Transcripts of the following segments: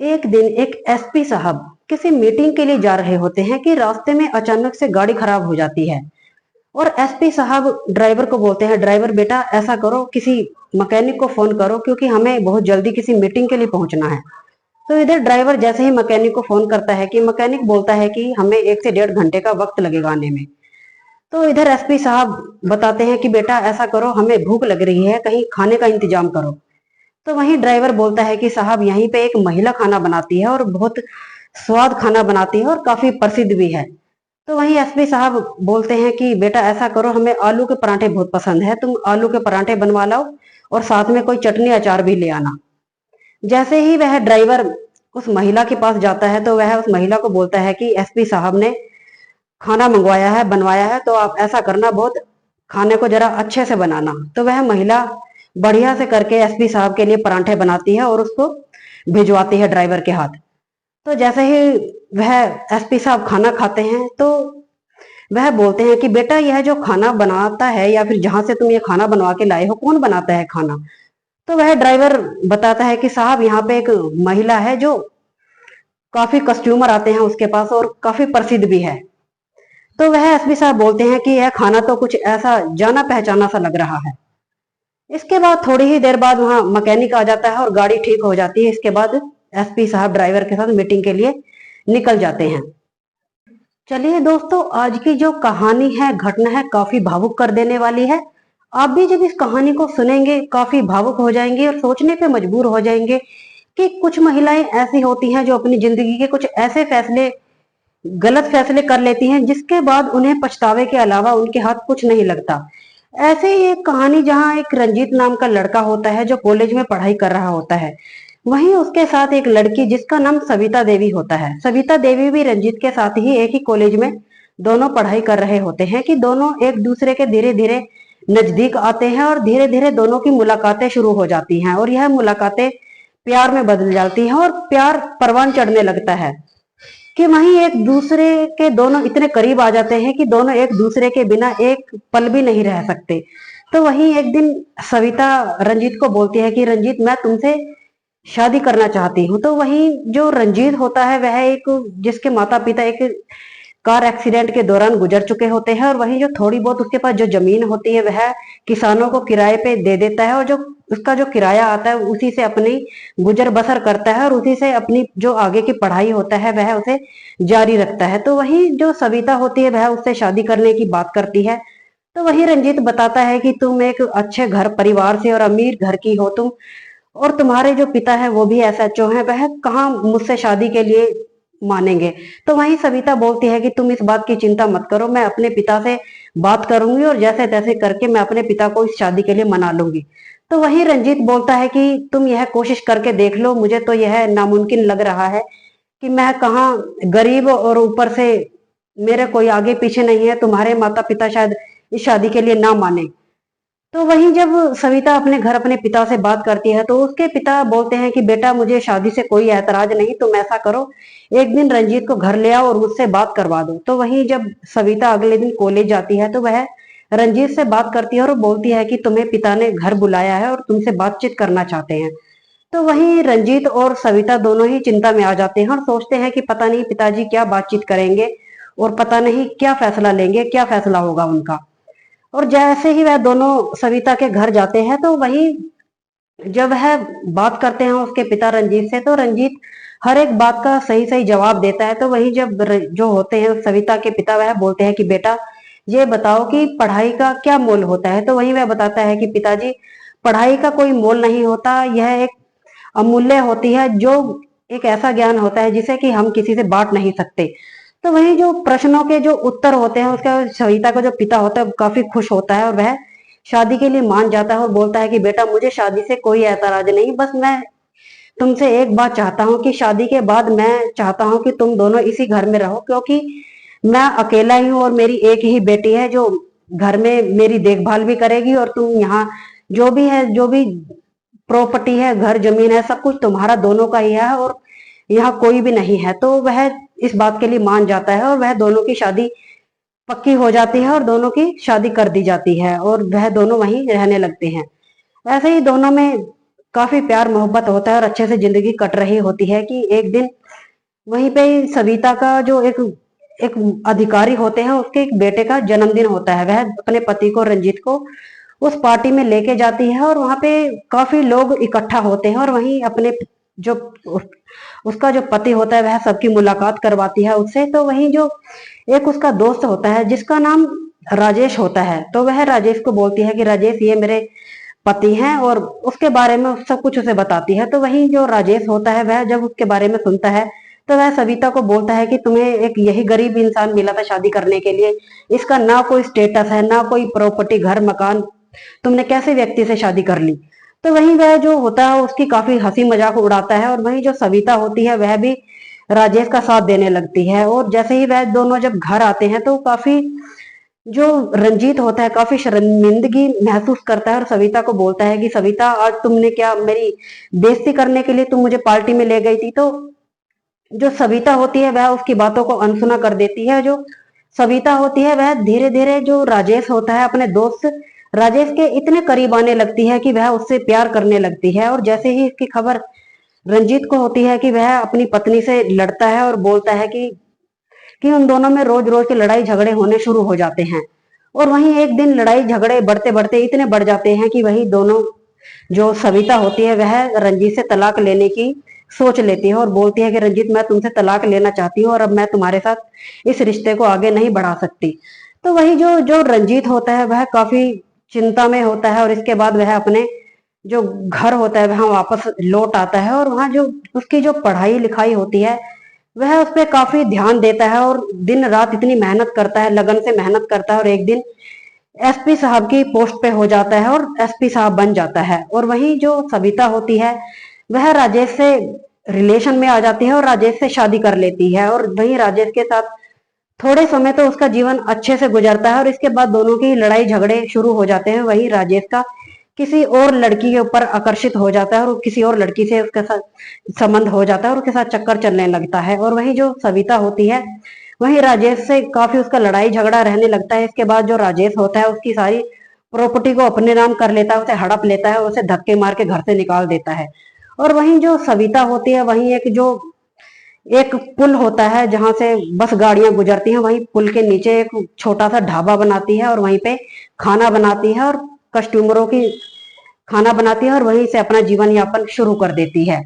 एक दिन एक एसपी साहब किसी मीटिंग के लिए जा रहे होते हैं कि रास्ते में अचानक से गाड़ी खराब हो जाती है। और एसपी साहब ड्राइवर को बोलते हैं, ड्राइवर बेटा ऐसा करो, किसी मैकेनिक को फोन करो क्योंकि हमें बहुत जल्दी किसी मीटिंग के लिए पहुंचना है। तो इधर ड्राइवर जैसे ही मैकेनिक को फोन करता है कि मैकेनिक बोलता है कि हमें 1 से 1.5 घंटे का वक्त लगेगा आने में। तो इधर एसपी साहब बताते हैं कि बेटा ऐसा करो, हमें भूख लग रही है, कहीं खाने का इंतजाम करो। तो वहीं ड्राइवर बोलता है कि साहब यहीं पे एक महिला खाना बनाती है और बहुत स्वाद खाना बनाती है और काफी प्रसिद्ध भी है। तो वहीं एसपी साहब बोलते हैं कि बेटा ऐसा करो, हमें आलू के पराठे बहुत पसंद है, तुम आलू के पराठे बनवा लाओ और साथ में कोई चटनी अचार भी ले आना। जैसे ही वह ड्राइवर उस महिला के पास जाता है तो वह उस महिला को बोलता है कि एसपी साहब ने खाना मंगवाया है, बनवाया है, तो आप ऐसा करना, बहुत खाने को जरा अच्छे से बनाना। तो वह महिला बढ़िया से करके एसपी साहब के लिए परांठे बनाती है और उसको भिजवाती है ड्राइवर के हाथ। तो जैसे ही वह एसपी साहब खाना खाते हैं तो वह बोलते हैं कि बेटा यह जो खाना बनाता है या फिर जहां से तुम ये खाना बनवा के लाए हो, कौन बनाता है खाना? तो वह ड्राइवर बताता है कि साहब यहाँ पे एक महिला है जो काफी कस्टमर आते हैं उसके पास और काफी प्रसिद्ध भी है। तो वह एसपी साहब बोलते हैं कि यह खाना तो कुछ ऐसा जाना पहचाना सा लग रहा है। इसके बाद थोड़ी ही देर बाद वहां मैकेनिक आ जाता है और गाड़ी ठीक हो जाती है। इसके बाद एसपी साहब ड्राइवर के साथ मीटिंग के लिए निकल जाते हैं। चलिए दोस्तों, आज की जो कहानी है, घटना है, काफी भावुक कर देने वाली है। आप भी जब इस कहानी को सुनेंगे काफी भावुक हो जाएंगे और सोचने पे मजबूर हो जाएंगे कि कुछ महिलाएं ऐसी होती हैं जो अपनी जिंदगी के कुछ ऐसे फैसले, गलत फैसले कर लेती हैं जिसके बाद उन्हें पछतावे के अलावा उनके हाथ कुछ नहीं लगता। ऐसे ही एक कहानी जहां एक रंजीत नाम का लड़का होता है जो कॉलेज में पढ़ाई कर रहा होता है। वहीं उसके साथ एक लड़की जिसका नाम सविता देवी होता है। सविता देवी भी रंजीत के साथ ही एक ही कॉलेज में दोनों पढ़ाई कर रहे होते हैं कि दोनों एक दूसरे के धीरे धीरे नजदीक आते हैं और धीरे धीरे दोनों की मुलाकातें शुरू हो जाती हैं और यह मुलाकातें प्यार में बदल जाती हैं और प्यार परवान चढ़ने लगता है कि वहीं एक दूसरे के दोनों इतने करीब आ जाते हैं कि दोनों एक दूसरे के बिना एक पल भी नहीं रह सकते। तो वहीं एक दिन सविता रंजीत को बोलती है कि रंजीत, मैं तुमसे शादी करना चाहती हूँ। तो वहीं जो रंजीत होता है वह एक, जिसके माता पिता एक कार एक्सीडेंट के दौरान गुजर चुके होते हैं और वहीं जो थोड़ी बहुत उसके पास जो जमीन होती है वह किसानों को किराए पे दे देता है और जो उसका जो किराया आता है उसी से अपनी गुजर बसर करता है और उसी से अपनी जो आगे की पढ़ाई होता है वह उसे जारी रखता है। तो वही जो सविता होती है वह उससे शादी करने की बात करती है। तो वही रंजीत बताता है कि तुम एक अच्छे घर परिवार से और अमीर घर की हो तुम, और तुम्हारे जो पिता है वो भी एसएचओ हैं, वह कहाँ मुझसे शादी के लिए मानेंगे। तो वहीं सविता बोलती है कि तुम इस बात की चिंता मत करो, मैं अपने पिता से बात करूंगी और जैसे तैसे करके मैं अपने पिता को इस शादी के लिए मना लूंगी। तो वहीं रंजीत बोलता है कि तुम यह कोशिश करके देख लो, मुझे तो यह नामुमकिन लग रहा है कि मैं कहाँ गरीब और ऊपर से मेरे कोई आगे पीछे नहीं है, तुम्हारे माता पिता शायद इस शादी के लिए ना माने। तो वहीं जब सविता अपने घर अपने पिता से बात करती है तो उसके पिता बोलते हैं कि बेटा मुझे शादी से कोई ऐतराज नहीं, तुम ऐसा करो एक दिन रंजीत को घर ले आओ और मुझसे बात करवा दो। तो वहीं जब सविता अगले दिन कॉलेज जाती है तो वह रंजीत से बात करती है और बोलती है कि तुम्हें पिता ने घर बुलाया है और तुमसे बातचीत करना चाहते हैं। तो वहीं रंजीत और सविता दोनों ही चिंता में आ जाते हैं और सोचते हैं कि पता नहीं पिताजी क्या बातचीत करेंगे और पता नहीं क्या फैसला लेंगे, क्या फैसला होगा उनका। और जैसे ही वह दोनों सविता के घर जाते हैं तो वही जब वह बात करते हैं उसके पिता रंजीत से, तो रंजीत हर एक बात का सही सही जवाब देता है। तो वही जब जो होते हैं सविता के पिता, वह बोलते हैं कि बेटा ये बताओ कि पढ़ाई का क्या मोल होता है? तो वही वह बताता है कि पिताजी पढ़ाई का कोई मोल नहीं होता, यह एक अमूल्य होती है, जो एक ऐसा ज्ञान होता है जिसे कि हम किसी से बांट नहीं सकते। तो वही जो प्रश्नों के जो उत्तर होते हैं उसका सविता का जो पिता होता है वो काफी खुश होता है और वह शादी के लिए मान जाता है और बोलता है कि बेटा मुझे शादी से कोई ऐतराज नहीं, बस मैं तुमसे एक बात चाहता हूँ कि शादी के बाद मैं चाहता हूँ कि तुम दोनों इसी घर में रहो, क्योंकि मैं अकेला ही हूँ और मेरी एक ही बेटी है जो घर में मेरी देखभाल भी करेगी और तुम यहाँ जो भी है, जो भी प्रॉपर्टी है, घर जमीन है, सब कुछ तुम्हारा दोनों का ही है और यहाँ कोई भी नहीं है। तो वह इस बात के लिए मान जाता है और वह दोनों की शादी पक्की हो जाती है और दोनों की शादी कर दी जाती है और वह दोनों वहीं रहने लगते हैं। ऐसे ही दोनों में काफी प्यार मोहब्बत होता है और अच्छे से जिंदगी कट रही होती है कि एक दिन वहीं पे सविता का जो एक एक अधिकारी होते हैं उसके एक बेटे का जन्मदिन होता है। वह अपने पति को, रंजीत को, उस पार्टी में लेके जाती है और वहां पे काफी लोग इकट्ठा होते हैं और वहीं अपने जो उसका जो पति होता है वह सबकी मुलाकात करवाती है उससे। तो वहीं जो एक उसका दोस्त होता है जिसका नाम राजेश होता है, तो वह राजेश को बोलती है कि राजेश, ये मेरे पति हैं, और उसके बारे में सब कुछ उसे बताती है। तो वहीं जो राजेश होता है वह जब उसके बारे में सुनता है तो वह सविता को बोलता है कि तुम्हें एक यही गरीब इंसान मिला था शादी करने के लिए, इसका ना कोई स्टेटस है, ना कोई प्रॉपर्टी, घर मकान, तुमने कैसे व्यक्ति से शादी कर ली। तो वहीं वह जो होता है उसकी काफी हंसी मजाक उड़ाता है और वहीं जो सविता होती है वह भी राजेश का साथ देने लगती है। और जैसे ही वह दोनों जब घर आते हैं तो काफी जो रंजीत होता है काफी शर्मिंदगी महसूस करता है और सविता को बोलता है कि सविता, आज तुमने क्या मेरी बेइज्जती करने के लिए तुम मुझे पार्टी में ले गई थी। तो जो सविता होती है वह उसकी बातों को अनसुना कर देती है। जो सविता होती है वह धीरे धीरे जो राजेश होता है अपने दोस्त राजेश के इतने करीब आने लगती है कि वह उससे प्यार करने लगती है। और जैसे ही इसकी खबर रंजीत को होती है कि वह अपनी पत्नी से लड़ता है और बोलता है कि उन दोनों में रोज रोज के लड़ाई झगड़े होने शुरू हो जाते हैं। और वहीं एक दिन लड़ाई झगड़े बढ़ते बढ़ते इतने बढ़ जाते हैं कि वही दोनों जो सविता होती है वह रंजीत से तलाक लेने की सोच लेती है और बोलती है कि रंजीत, मैं तुमसे तलाक लेना चाहती हूँ और अब मैं तुम्हारे साथ इस रिश्ते को आगे नहीं बढ़ा सकती। तो वही जो जो रंजीत होता है वह काफी चिंता में होता है और इसके बाद वह अपने जो घर होता है वहां वापस लौट आता है और वहां जो उसकी जो पढ़ाई लिखाई होती है वह उस पर काफी ध्यान देता है और दिन रात इतनी मेहनत करता है, लगन से मेहनत करता है और एक दिन एसपी साहब की पोस्ट पे हो जाता है और एसपी साहब बन जाता है। और वहीं जो सविता होती है वह राजेश से रिलेशन में आ जाती है और राजेश से शादी कर लेती है और वहीं राजेश के साथ थोड़े समय तो उसका जीवन अच्छे से गुजरता है और इसके बाद दोनों की लड़ाई झगड़े शुरू हो जाते हैं। वहीं राजेश का किसी और लड़की के ऊपर आकर्षित हो जाता है और किसी और लड़की से उसके साथ संबंध हो जाता है और उसके साथ चक्कर चलने लगता है। और वहीं जो सविता होती है वहीं राजेश से काफी उसका लड़ाई झगड़ा रहने लगता है। इसके बाद जो राजेश होता है उसकी सारी प्रॉपर्टी को अपने नाम कर लेता है, उसे हड़प लेता है, उसे धक्के मार के घर से निकाल देता है। और वहीं जो सविता होती है वहीं एक पुल होता है जहां से बस गाड़ियां गुजरती हैं, वहीं पुल के नीचे एक छोटा सा ढाबा बनाती है और वहीं पे खाना बनाती है और कस्टमरों की खाना बनाती है और वहीं से अपना जीवन यापन शुरू कर देती है।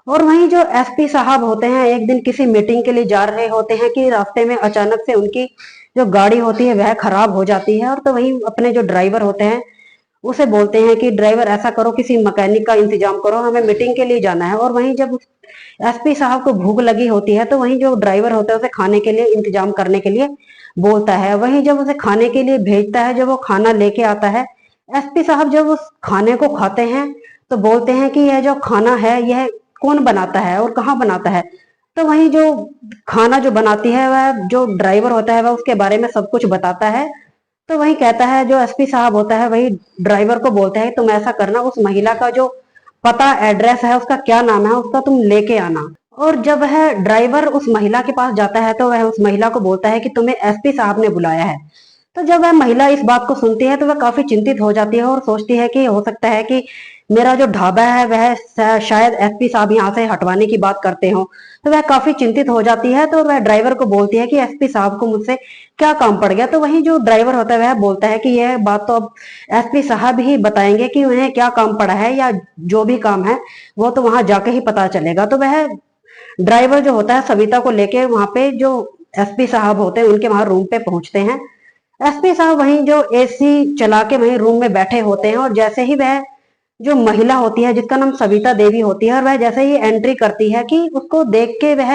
और वहीं जो एसपी साहब होते हैं एक दिन किसी मीटिंग के लिए जा रहे होते हैं कि रास्ते में अचानक से उनकी जो गाड़ी होती है वह खराब हो जाती है। और तो वहीं अपने जो ड्राइवर होते हैं उसे बोलते हैं कि ड्राइवर, ऐसा करो किसी मैकेनिक का इंतजाम करो, हमें मीटिंग के लिए जाना है। और वहीं जब एसपी साहब को भूख लगी होती है तो वहीं जो ड्राइवर होता है उसे खाने के लिए इंतजाम करने के लिए बोलता है। वहीं जब उसे खाने के लिए भेजता है, जब वो खाना लेके आता है, एसपी साहब जब उस खाने को खाते हैं तो बोलते हैं कि यह जो खाना है यह कौन बनाता है और कहाँ बनाता है। तो वहीं जो खाना जो बनाती है वह जो ड्राइवर होता है वह उसके बारे में सब कुछ बताता है। तो वही कहता है, जो एसपी साहब होता है वही ड्राइवर को बोलता है तुम ऐसा करना, उस महिला का जो पता एड्रेस है, उसका क्या नाम है, उसका तुम लेके आना। और जब वह ड्राइवर उस महिला के पास जाता है तो वह उस महिला को बोलता है कि तुम्हें एसपी साहब ने बुलाया है। तो जब वह महिला इस बात को सुनती है तो वह काफी चिंतित हो जाती है और सोचती है कि हो सकता है कि मेरा जो ढाबा है वह शायद एसपी साहब यहाँ से हटवाने की बात करते हो। तो वह काफी चिंतित हो जाती है तो वह ड्राइवर को बोलती है कि एसपी साहब को मुझसे क्या काम पड़ गया। तो वही जो ड्राइवर होता है वह बोलता है कि यह बात तो अब एसपी साहब ही बताएंगे कि उन्हें क्या काम पड़ा है, या जो भी काम है वो तो वहां जाके ही पता चलेगा। तो वह ड्राइवर जो होता है सविता को लेके वहां पे जो एसपी साहब होते हैं उनके वहां रूम पे पहुंचते हैं। एसपी साहब वहीं जो एसी चला के वहीं रूम में बैठे होते हैं और जैसे ही वह जो महिला होती है जिसका नाम सविता देवी होती है और वह जैसे ही एंट्री करती है कि उसको देख के वह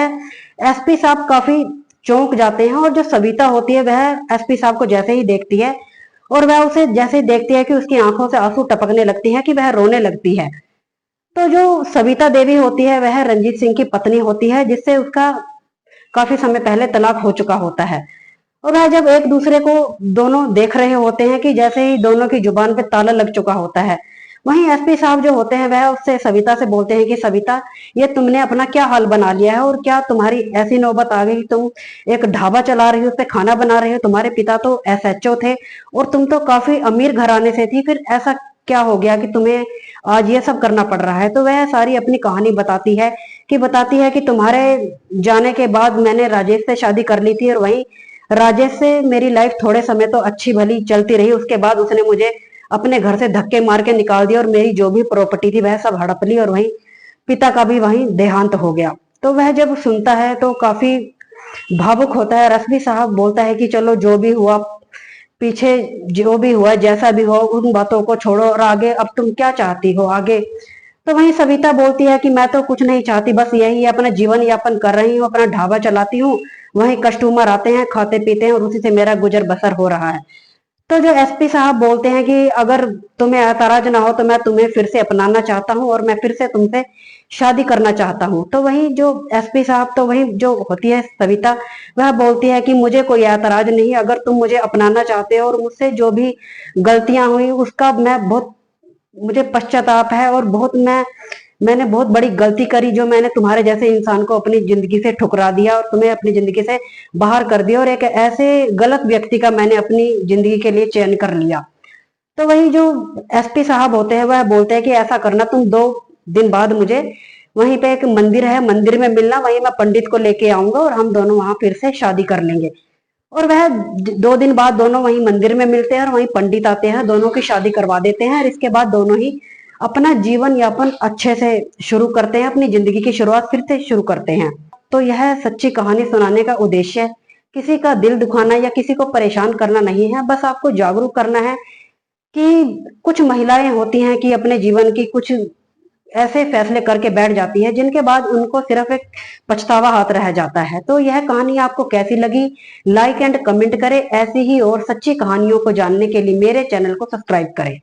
एसपी साहब काफी चौंक जाते हैं। और जो सविता होती है वह एसपी साहब को जैसे ही देखती है और वह उसे जैसे ही देखती है कि उसकी आंखों से आंसू टपकने लगती है कि वह रोने लगती है। तो जो सविता देवी होती है वह रंजीत सिंह की पत्नी होती है जिससे उसका काफी समय पहले तलाक हो चुका होता है। और वह जब एक दूसरे को दोनों देख रहे होते हैं कि जैसे ही दोनों की जुबान पे ताला लग चुका होता है, वहीं एसपी साहब जो होते हैं वह उससे सविता से बोलते हैं कि सविता, ये तुमने अपना क्या हाल बना लिया है और क्या तुम्हारी ऐसी नौबत आ गई कि तुम एक ढाबा चला रही हो, उस पे खाना बना रही हो, तुम्हारे पिता तो एसएचओ थे और तुम तो काफी अमीर घराने से थी, फिर ऐसा क्या हो गया कि तुम्हें आज ये सब करना पड़ रहा है। तो वह सारी अपनी कहानी बताती है कि तुम्हारे जाने के बाद मैंने राजेश से शादी कर ली थी, और वहीं राजेश से मेरी लाइफ थोड़े समय तो अच्छी भली चलती रही। उसके बाद उसने मुझे अपने घर से धक्के मार के निकाल दिया और मेरी जो भी प्रॉपर्टी थी वह सब हड़प ली, और वहीं पिता का भी वहीं देहांत हो गया। तो वह जब सुनता है तो काफी भावुक होता है। रश्मि साहब बोलता है कि चलो जो भी हुआ पीछे, जो भी हुआ जैसा भी हो उन बातों को छोड़ो और आगे अब तुम क्या चाहती हो आगे। तो वहीं सविता बोलती है कि मैं तो कुछ नहीं चाहती, बस यही अपना जीवन यापन कर रही हूँ, अपना ढाबा चलाती हूँ, वहीं कस्टमर आते हैं खाते पीते हैं और उसी से मेरा गुजर बसर हो रहा है। तो जो एसपी साहब बोलते हैं कि अगर तुम्हें ऐतराज ना हो तो मैं तुम्हें फिर से अपनाना चाहता हूँ और मैं फिर से तुमसे शादी करना चाहता हूँ। तो वही जो एसपी साहब, तो वही जो होती है सविता, वह बोलती है कि मुझे कोई ऐतराज नहीं, अगर तुम मुझे अपनाना चाहते हो और मुझसे जो भी गलतियां हुई उसका मैं बहुत, मुझे पश्चाताप है और मैंने बहुत बड़ी गलती करी, जो मैंने तुम्हारे जैसे इंसान को अपनी जिंदगी से ठुकरा दिया और तुम्हें अपनी जिंदगी से बाहर कर दिया और एक ऐसे गलत व्यक्ति का मैंने अपनी जिंदगी के लिए चयन कर लिया। तो वही जो एसपी साहब होते हैं वह बोलते हैं कि ऐसा करना, तुम 2 दिन बाद मुझे वहीं पे एक मंदिर है, मंदिर में मिलना, वहीं मैं पंडित को लेके आऊंगा और हम दोनों वहां फिर से शादी कर लेंगे। और वह 2 दिन बाद दोनों वहीं मंदिर में मिलते हैं और वहीं पंडित आते हैं, दोनों की शादी करवा देते हैं और इसके बाद दोनों ही अपना जीवन यापन अच्छे से शुरू करते हैं, अपनी जिंदगी की शुरुआत फिर से शुरू करते हैं। तो यह सच्ची कहानी सुनाने का उद्देश्य किसी का दिल दुखाना या किसी को परेशान करना नहीं है, बस आपको जागरूक करना है कि कुछ महिलाएं होती हैं कि अपने जीवन की कुछ ऐसे फैसले करके बैठ जाती है जिनके बाद उनको सिर्फ एक पछतावा हाथ रह जाता है। तो यह कहानी आपको कैसी लगी, लाइक एंड कमेंट करें। ऐसी ही और सच्ची कहानियों को जानने के लिए मेरे चैनल को सब्सक्राइब करें।